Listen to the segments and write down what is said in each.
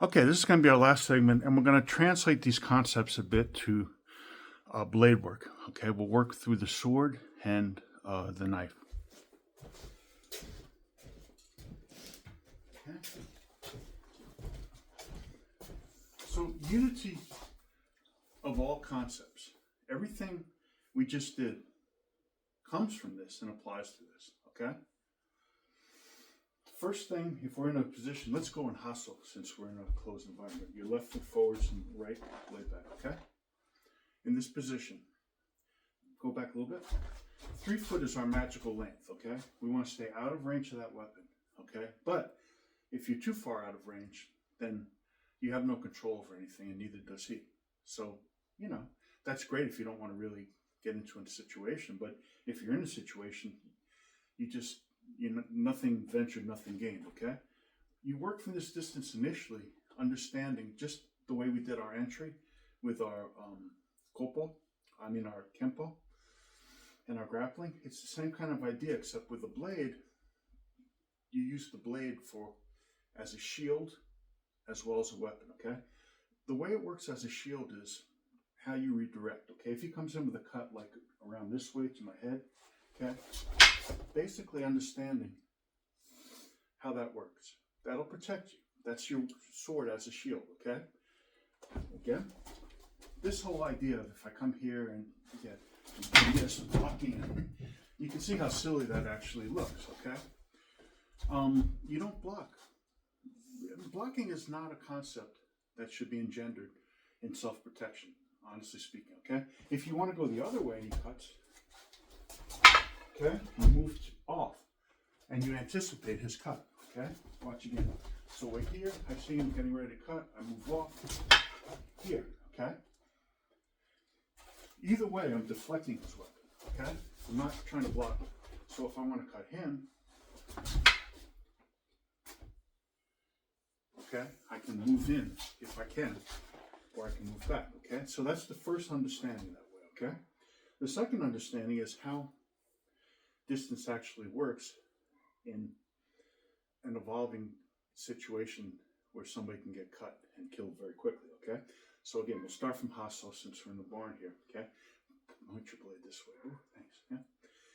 Okay, this is going to be our last segment, and we're going to translate these concepts a bit to blade work. Okay, we'll work through the sword and the knife. Okay. So, unity of all concepts. Everything we just did comes from this and applies to this. Okay? First thing, if we're in a position, let's go in hustle since we're in a closed environment. Your left foot forwards and right leg back, okay? In this position, go back a little bit. 3 foot is our magical length, okay? We want to stay out of range of that weapon, okay? But if you're too far out of range, then you have no control over anything, and neither does he. So, that's great if you don't want to really get into a situation, but if you're in a situation, nothing ventured, nothing gained, okay? You work from this distance initially, understanding just the way we did our entry with our our kempo, and our grappling. It's the same kind of idea, except with the blade, you use the blade as a shield as well as a weapon, okay? The way it works as a shield is how you redirect, okay? If he comes in with a cut like around this way to my head, okay? Basically understanding how that works. That'll protect you. That's your sword as a shield, okay? Again, this whole idea of if I come here and get this blocking, you can see how silly that actually looks, okay? You don't block. Blocking is not a concept that should be engendered in self-protection, honestly speaking, okay? If you want to go the other way and he cuts, okay, you move off and you anticipate his cut, okay? Watch again. So right here, I see him getting ready to cut, I move off here, okay? Either way, I'm deflecting his weapon, okay? I'm not trying to block it. So if I want to cut him, okay, I can move in if I can, or I can move back, okay? So that's the first understanding that way, okay? The second understanding is how distance actually works in an evolving situation where somebody can get cut and killed very quickly, okay? So again, we'll start from Hasso since we're in the barn here, okay? Point your blade this way. Ooh, thanks, yeah?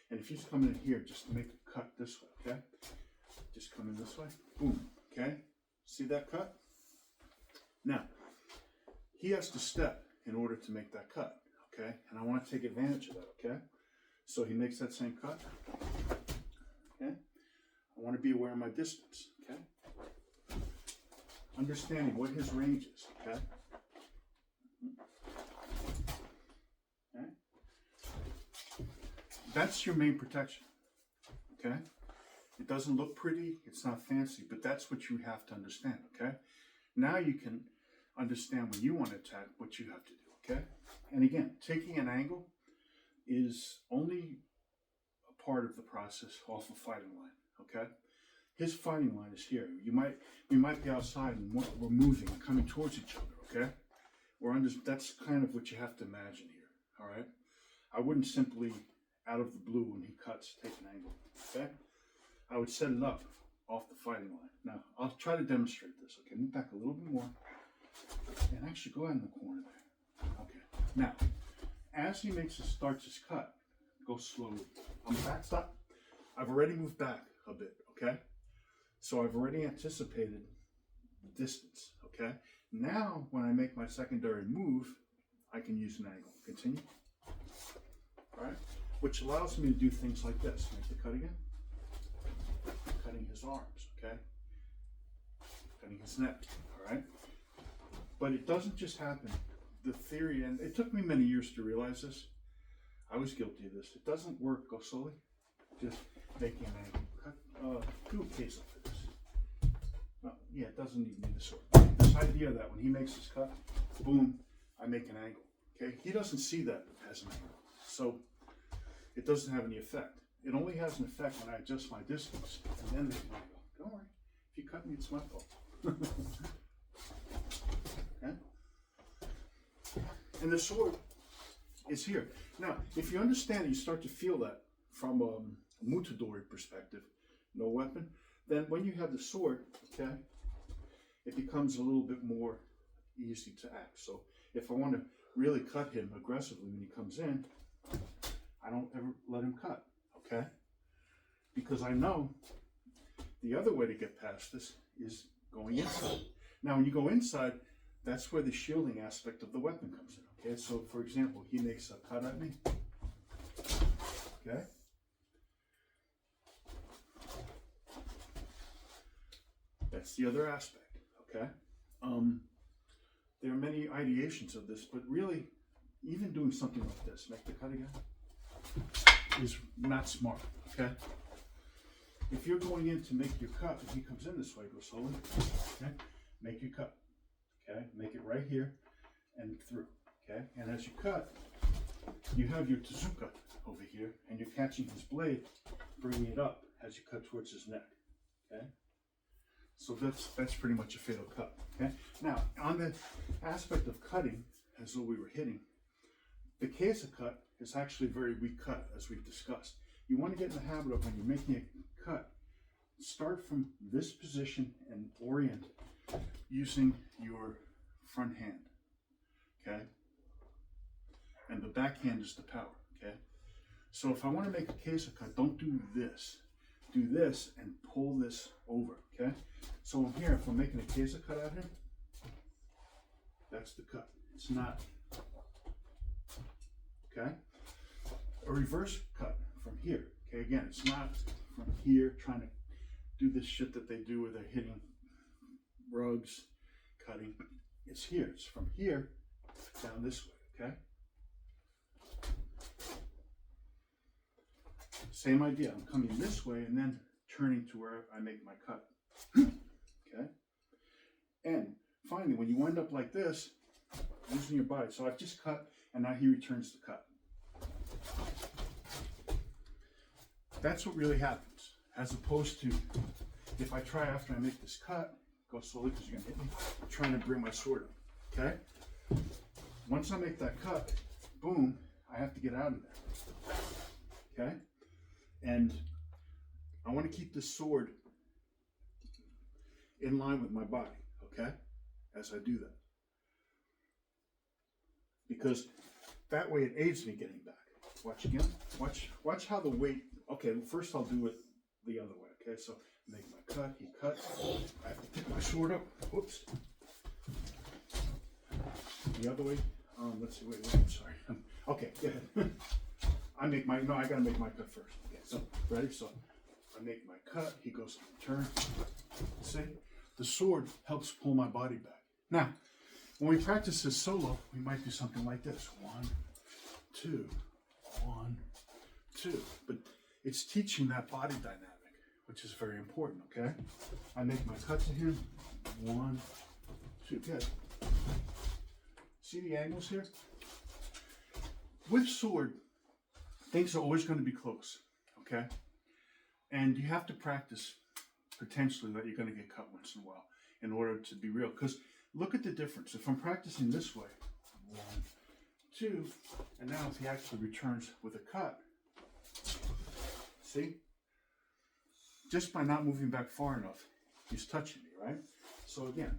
And if he's coming in here, just make a cut this way, okay? Just come in this way, boom, okay? See that cut? Now, he has to step in order to make that cut, okay? And I want to take advantage of that, okay? So he makes that same cut, okay? I want to be aware of my distance, okay? Understanding what his range is, okay? Okay? That's your main protection, okay? It doesn't look pretty, it's not fancy, but that's what you have to understand, okay? Now you can understand when you want to attack what you have to do, okay? And again, taking an angle is only a part of the process off a fighting line, okay? His fighting line is here. We might be outside and we're moving and coming towards each other, okay? That's kind of what you have to imagine here, all right? I wouldn't simply, out of the blue when he cuts, take an angle, okay? I would set it up off the fighting line. Now, I'll try to demonstrate this, okay? Move back a little bit more. And actually go out in the corner there. Okay. Now, as he starts his cut, go slowly. I'm back, stop. I've already moved back a bit, okay? So I've already anticipated the distance, okay? Now, when I make my secondary move, I can use an angle. Continue. All right? Which allows me to do things like this. Make the cut again. Cutting his arms, okay? Cutting his neck, all right? But it doesn't just happen. The theory, and it took me many years to realize this. I was guilty of this. It doesn't work. Go slowly. Just making an angle. Cut. Do a case up for this. Yeah, it doesn't even need the sword. This idea that when he makes his cut, boom, I make an angle. Okay? He doesn't see that as an angle. So it doesn't have any effect. It only has an effect when I adjust my distance and then make an angle. Don't worry. If you cut me, it's my fault. Okay? And the sword is here. Now, if you understand, you start to feel that from a Mutadori perspective, no weapon, then when you have the sword, okay, it becomes a little bit more easy to act. So if I want to really cut him aggressively when he comes in, I don't ever let him cut, okay? Because I know the other way to get past this is going inside. Now, when you go inside, that's where the shielding aspect of the weapon comes in, okay? So, for example, he makes a cut at me, okay? That's the other aspect, okay? There are many ideations of this, but really, even doing something like this, make the cut again, is not smart, okay? If you're going in to make your cut, and he comes in this way, go slowly, okay? Make your cut, okay? Make it right here and through, okay? And as you cut, you have your tezuka over here, and you're catching his blade, bringing it up as you cut towards his neck, okay? So that's pretty much a fatal cut, okay? Now, on the aspect of cutting, as though we were hitting, the kesa cut is actually a very weak cut, as we've discussed. You want to get in the habit of when you're making a cut, start from this position and orient using your front hand, okay? And the back hand is the power, okay? So if I want to make a kesa cut, don't do this. Do this and pull this over, okay? So here, if I'm making a kesa cut at him, that's the cut. It's not, okay? A reverse cut from here, okay? Again, it's not from here trying to do this shit that they do where they're hitting rugs, cutting. It's here. It's from here down this way, okay? Same idea. I'm coming this way and then turning to where I make my cut. Okay? And finally, when you wind up like this, using your body. So I've just cut and now he returns the cut. That's what really happens. As opposed to if I try after I make this cut, go slowly because you're going to hit me, I'm trying to bring my sword up. Okay? Once I make that cut, boom, I have to get out of there. Okay? And I want to keep this sword in line with my body, okay? As I do that. Because that way it aids me getting back. Watch again. Watch how the weight, okay, well first I'll do it the other way, okay? So make my cut, he cuts, I have to pick my sword up, whoops. The other way, let's see, wait, I'm sorry. Okay, go ahead. I gotta make my cut first. Okay, so, ready? So, I make my cut, he goes to turn. See? The sword helps pull my body back. Now, when we practice this solo, we might do something like this. 1, 2, 1, 2. But it's teaching that body dynamic, which is very important, okay? I make my cut to him. 1, 2, good. See the angles here? With sword, things are always going to be close, okay? And you have to practice potentially that you're going to get cut once in a while in order to be real. Because look at the difference. If I'm practicing this way, 1, 2, and now if he actually returns with a cut, see? Just by not moving back far enough, he's touching me, right? So again,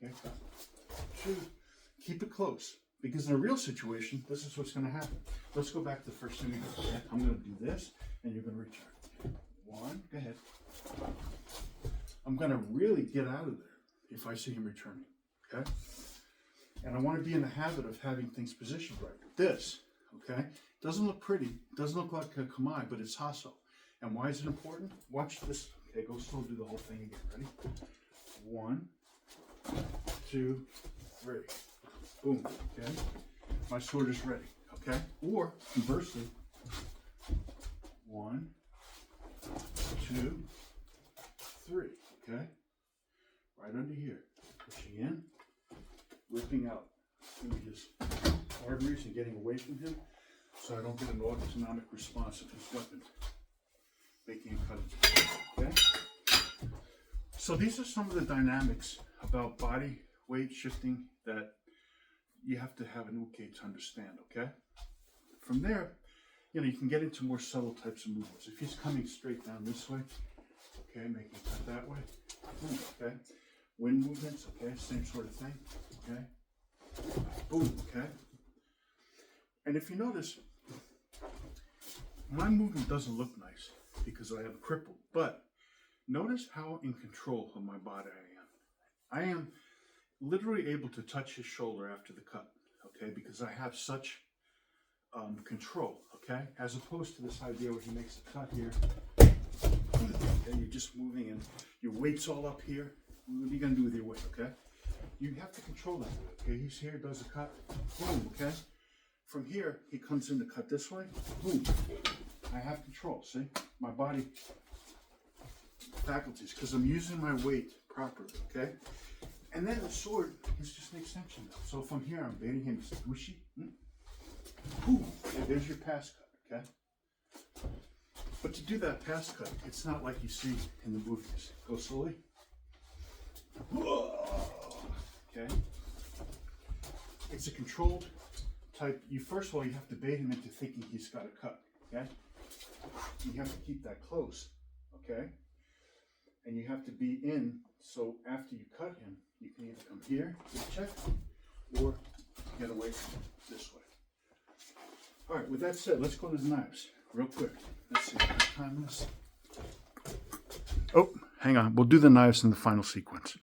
1, okay, cut. 2, keep it close. Because in a real situation, this is what's going to happen. Let's go back to the first thing we did. Okay? I'm going to do this, and you're going to return. 1, go ahead. I'm going to really get out of there if I see him returning. Okay? And I want to be in the habit of having things positioned right. This, okay? Doesn't look pretty. Doesn't look like a kamae, but it's hasso. And why is it important? Watch this. Okay, go slow, do the whole thing again. Ready? 1, 2, 3. Boom, okay? My sword is ready, okay? Or, conversely, 1, 2, 3, okay? Right under here. Pushing in, whipping out through his arteries and getting away from him so I don't get an autonomic response of his weapon making a cut, okay? So these are some of the dynamics about body weight shifting that you have to have an uke to understand, okay? From there, you know, you can get into more subtle types of movements. If he's coming straight down this way, okay, making a cut that way, okay? Wind movements, okay, same sort of thing, okay. Boom, okay. And if you notice, my movement doesn't look nice because I have a cripple, but notice how in control of my body I am. I am literally able to touch his shoulder after the cut, okay, because I have such control, okay, as opposed to this idea where he makes a cut here, and you're just moving and your weight's all up here. What are you gonna do with your weight, okay? You have to control that, okay? He's here, does a cut, boom, okay? From here, he comes in to cut this way, boom. I have control, see? My body faculties, because I'm using my weight properly, okay? And then the sword is just an extension. So from here, I'm baiting him, squishy, boom, okay, there's your pass cut, okay? But to do that pass cut, it's not like you see in the movies. Go slowly. Okay? It's a controlled type. First of all, you have to bait him into thinking he's got a cut, okay? You have to keep that close, okay? And you have to be in, so after you cut him, you can either come here, get a check, or get away from him this way. All right, with that said, let's go to the knives real quick. Let's see what time is. Oh, hang on. We'll do the knives in the final sequence.